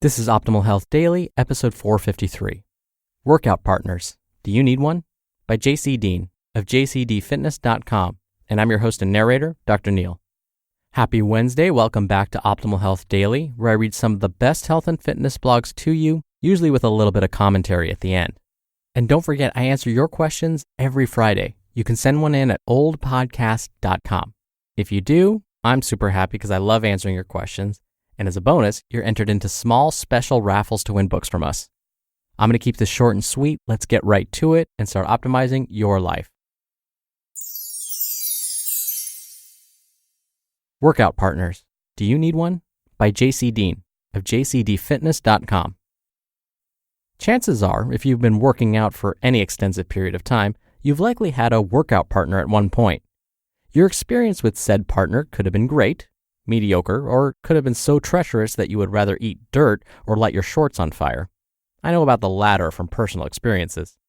This is Optimal Health Daily, episode 453. Workout Partners. Do you need one? By JC Deen of JCDFitness.com. And I'm your host and narrator, Dr. Neil. Happy Wednesday. Welcome back to Optimal Health Daily, where I read some of the best health and fitness blogs to you, usually with a little bit of commentary at the end. And don't forget, I answer your questions every Friday. You can send one in at oldpodcast.com. If you do, I'm super happy because I love answering your questions. And as a bonus, you're entered into small special raffles to win books from us. I'm going to keep this short and sweet. Let's get right to it and start optimizing your life. Workout Partners. Do you need one? By JC Deen of JCDFitness.com. Chances are, if you've been working out for any extensive period of time, you've likely had a workout partner at one point. Your experience with said partner could have been great, mediocre, or could have been so treacherous that you would rather eat dirt or light your shorts on fire. I know about the latter from personal experiences.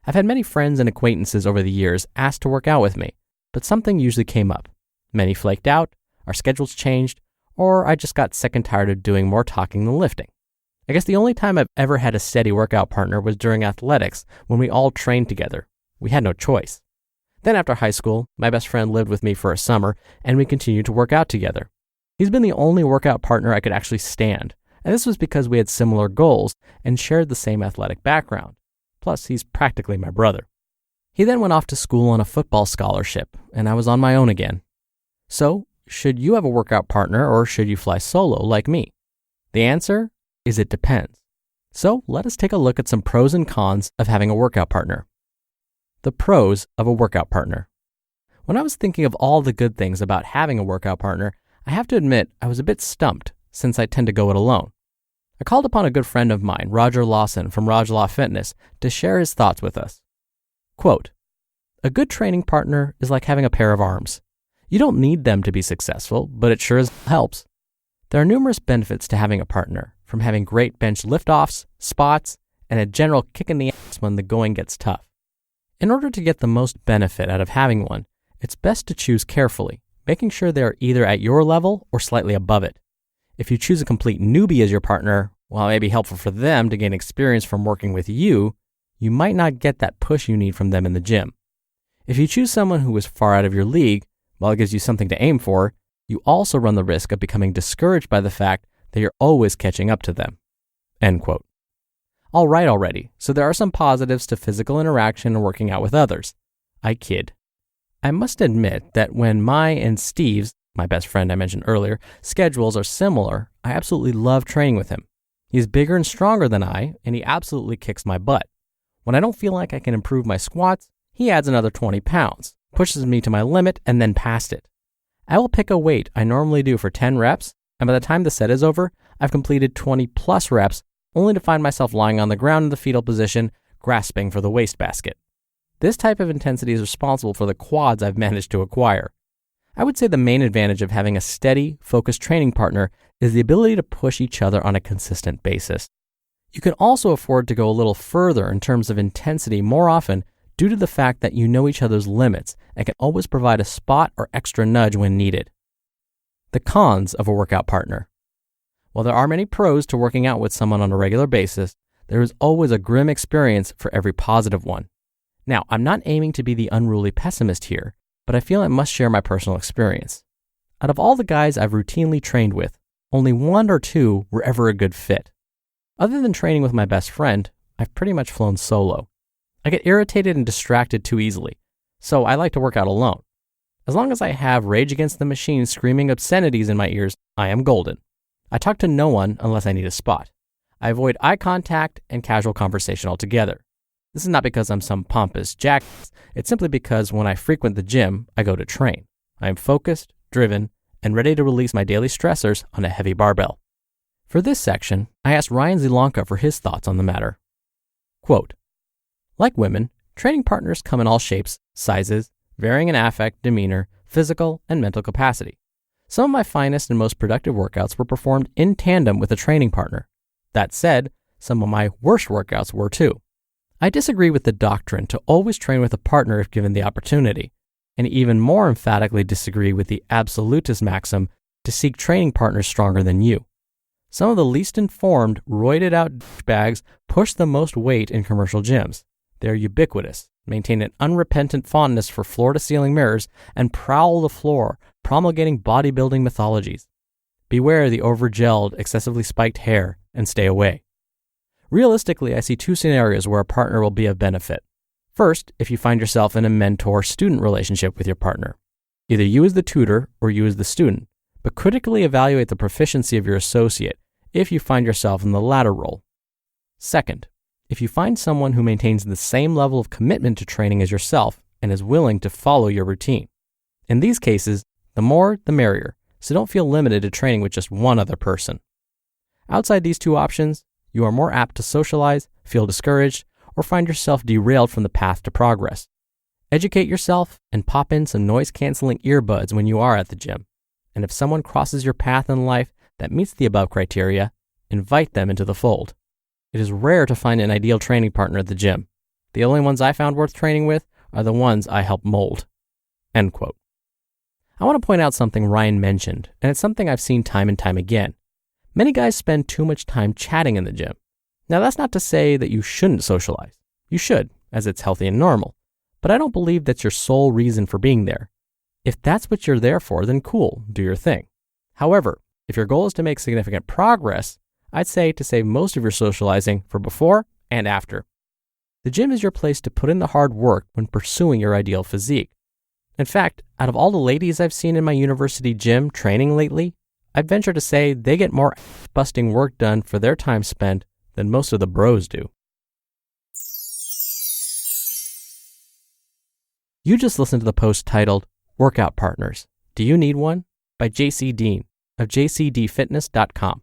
I've had many friends and acquaintances over the years ask to work out with me, but something usually came up. Many flaked out, our schedules changed, or I just got sick and tired of doing more talking than lifting. I guess the only time I've ever had a steady workout partner was during athletics when we all trained together. We had no choice. Then after high school, my best friend lived with me for a summer and we continued to work out together. He's been the only workout partner I could actually stand, and this was because we had similar goals and shared the same athletic background. Plus, he's practically my brother. He then went off to school on a football scholarship, and I was on my own again. So, should you have a workout partner or should you fly solo like me? The answer is it depends. So, let us take a look at some pros and cons of having a workout partner. The pros of a workout partner. When I was thinking of all the good things about having a workout partner, I have to admit I was a bit stumped since I tend to go it alone. I called upon a good friend of mine, Roger Lawson from Raj Law Fitness, to share his thoughts with us. Quote, "A good training partner is like having a pair of arms. You don't need them to be successful, but it sure as helps. There are numerous benefits to having a partner, from having great bench lift-offs, spots, and a general kick in the ass when the going gets tough. In order to get the most benefit out of having one, it's best to choose carefully, making sure they are either at your level or slightly above it. If you choose a complete newbie as your partner, while it may be helpful for them to gain experience from working with you, you might not get that push you need from them in the gym. If you choose someone who is far out of your league, while it gives you something to aim for, you also run the risk of becoming discouraged by the fact that you're always catching up to them." End quote. All right already, so there are some positives to physical interaction and working out with others. I kid. I must admit that when my and Steve's, my best friend I mentioned earlier, schedules are similar, I absolutely love training with him. He's bigger and stronger than I, and he absolutely kicks my butt. When I don't feel like I can improve my squats, he adds another 20 pounds, pushes me to my limit, and then past it. I will pick a weight I normally do for 10 reps, and by the time the set is over, I've completed 20 plus reps, only to find myself lying on the ground in the fetal position, grasping for the wastebasket. This type of intensity is responsible for the quads I've managed to acquire. I would say the main advantage of having a steady, focused training partner is the ability to push each other on a consistent basis. You can also afford to go a little further in terms of intensity more often due to the fact that you know each other's limits and can always provide a spot or extra nudge when needed. The cons of a workout partner. While there are many pros to working out with someone on a regular basis, there is always a grim experience for every positive one. Now, I'm not aiming to be the unruly pessimist here, but I feel I must share my personal experience. Out of all the guys I've routinely trained with, only one or two were ever a good fit. Other than training with my best friend, I've pretty much flown solo. I get irritated and distracted too easily, so I like to work out alone. As long as I have Rage Against the Machine screaming obscenities in my ears, I am golden. I talk to no one unless I need a spot. I avoid eye contact and casual conversation altogether. This is not because I'm some pompous jackass. It's simply because when I frequent the gym, I go to train. I am focused, driven, and ready to release my daily stressors on a heavy barbell. For this section, I asked Ryan Zielonka for his thoughts on the matter. Quote, "Like women, training partners come in all shapes, sizes, varying in affect, demeanor, physical, and mental capacity. Some of my finest and most productive workouts were performed in tandem with a training partner. That said, some of my worst workouts were too. I disagree with the doctrine to always train with a partner if given the opportunity, and even more emphatically disagree with the absolutist maxim to seek training partners stronger than you. Some of the least informed, roided out bags push the most weight in commercial gyms. They're ubiquitous, maintain an unrepentant fondness for floor-to-ceiling mirrors, and prowl the floor, promulgating bodybuilding mythologies. Beware the over-gelled, excessively spiked hair, and stay away. Realistically, I see two scenarios where a partner will be of benefit. First, if you find yourself in a mentor-student relationship with your partner. Either you as the tutor or you as the student, but critically evaluate the proficiency of your associate if you find yourself in the latter role. Second, if you find someone who maintains the same level of commitment to training as yourself and is willing to follow your routine. In these cases, the more, the merrier, so don't feel limited to training with just one other person. Outside these two options, you are more apt to socialize, feel discouraged, or find yourself derailed from the path to progress. Educate yourself and pop in some noise-canceling earbuds when you are at the gym. And if someone crosses your path in life that meets the above criteria, invite them into the fold. It is rare to find an ideal training partner at the gym. The only ones I found worth training with are the ones I helped mold." End quote. I want to point out something Ryan mentioned, and it's something I've seen time and time again. Many guys spend too much time chatting in the gym. Now, that's not to say that you shouldn't socialize. You should, as it's healthy and normal. But I don't believe that's your sole reason for being there. If that's what you're there for, then cool, do your thing. However, if your goal is to make significant progress, I'd say to save most of your socializing for before and after. The gym is your place to put in the hard work when pursuing your ideal physique. In fact, out of all the ladies I've seen in my university gym training lately, I'd venture to say they get more busting work done for their time spent than most of the bros do. You just listened to the post titled, "Workout Partners. Do You Need One?" by JC Deen of JCDFitness.com.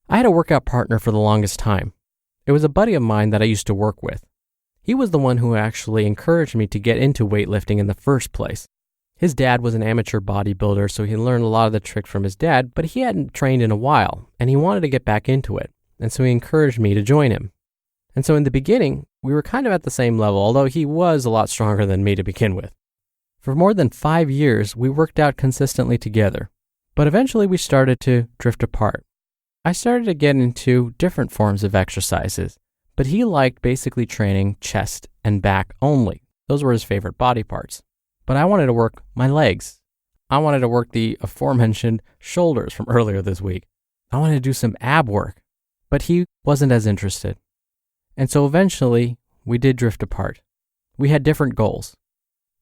I had a workout partner for the longest time. It was a buddy of mine that I used to work with. He was the one who actually encouraged me to get into weightlifting in the first place. His dad was an amateur bodybuilder, so he learned a lot of the tricks from his dad, but he hadn't trained in a while, and he wanted to get back into it, and so he encouraged me to join him. And so in the beginning, we were kind of at the same level, although he was a lot stronger than me to begin with. For more than 5 years, we worked out consistently together, but eventually we started to drift apart. I started to get into different forms of exercises, but he liked basically training chest and back only. Those were his favorite body parts. But I wanted to work my legs. I wanted to work the aforementioned shoulders from earlier this week. I wanted to do some ab work, but he wasn't as interested. And so eventually, we did drift apart. We had different goals.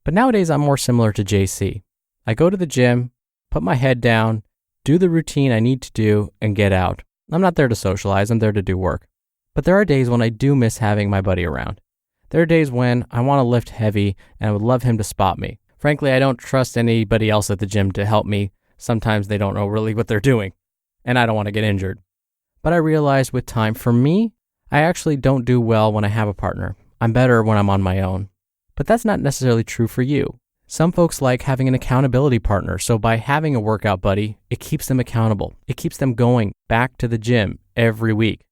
But nowadays, I'm more similar to JC. I go to the gym, put my head down, do the routine I need to do, and get out. I'm not there to socialize, I'm there to do work. But there are days when I do miss having my buddy around. There are days when I want to lift heavy and I would love him to spot me. Frankly, I don't trust anybody else at the gym to help me. Sometimes they don't know really what they're doing, and I don't want to get injured. But I realized with time, for me, I actually don't do well when I have a partner. I'm better when I'm on my own. But that's not necessarily true for you. Some folks like having an accountability partner, so by having a workout buddy, it keeps them accountable. It keeps them going back to the gym every week.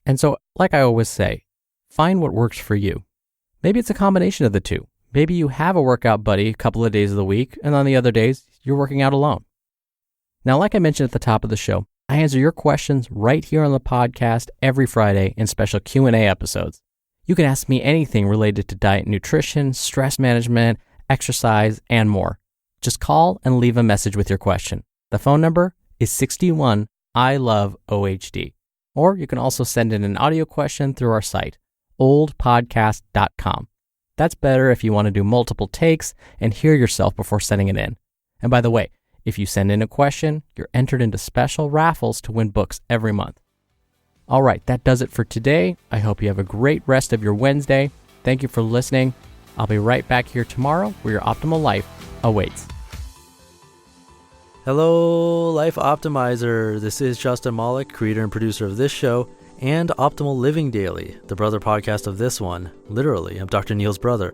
And so, like I always say, find what works for you. Maybe it's a combination of the two. Maybe you have a workout buddy a couple of days of the week, and on the other days, you're working out alone. Now, like I mentioned at the top of the show, I answer your questions right here on the podcast every Friday in special Q&A episodes. You can ask me anything related to diet and nutrition, stress management, exercise, and more. Just call and leave a message with your question. The phone number is 61 I love OHD. Or you can also send in an audio question through our site, oldpodcast.com. That's better if you want to do multiple takes and hear yourself before sending it in. And by the way, if you send in a question, you're entered into special raffles to win books every month. All right, that does it for today. I hope you have a great rest of your Wednesday. Thank you for listening. I'll be right back here tomorrow where your optimal life awaits. Hello, Life Optimizer. This is Justin Malik, creator and producer of this show and Optimal Living Daily, the brother podcast of this one. Literally, I'm Dr. Neil's brother.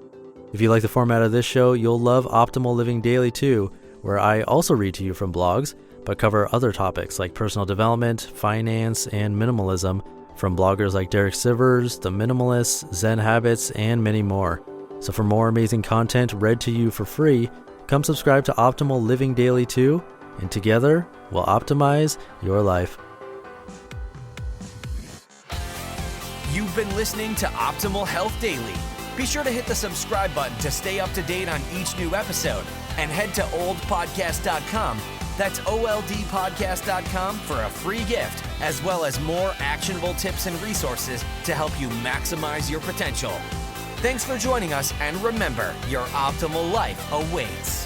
If you like the format of this show, you'll love Optimal Living Daily too, where I also read to you from blogs, but cover other topics like personal development, finance, and minimalism from bloggers like Derek Sivers, The Minimalists, Zen Habits, and many more. So for more amazing content read to you for free, come subscribe to Optimal Living Daily too, and together we'll optimize your life. You've been listening to Optimal Health Daily. Be sure to hit the subscribe button to stay up to date on each new episode, and head to oldpodcast.com. That's oldpodcast.com for a free gift, as well as more actionable tips and resources to help you maximize your potential. Thanks for joining us, and remember, your optimal life awaits.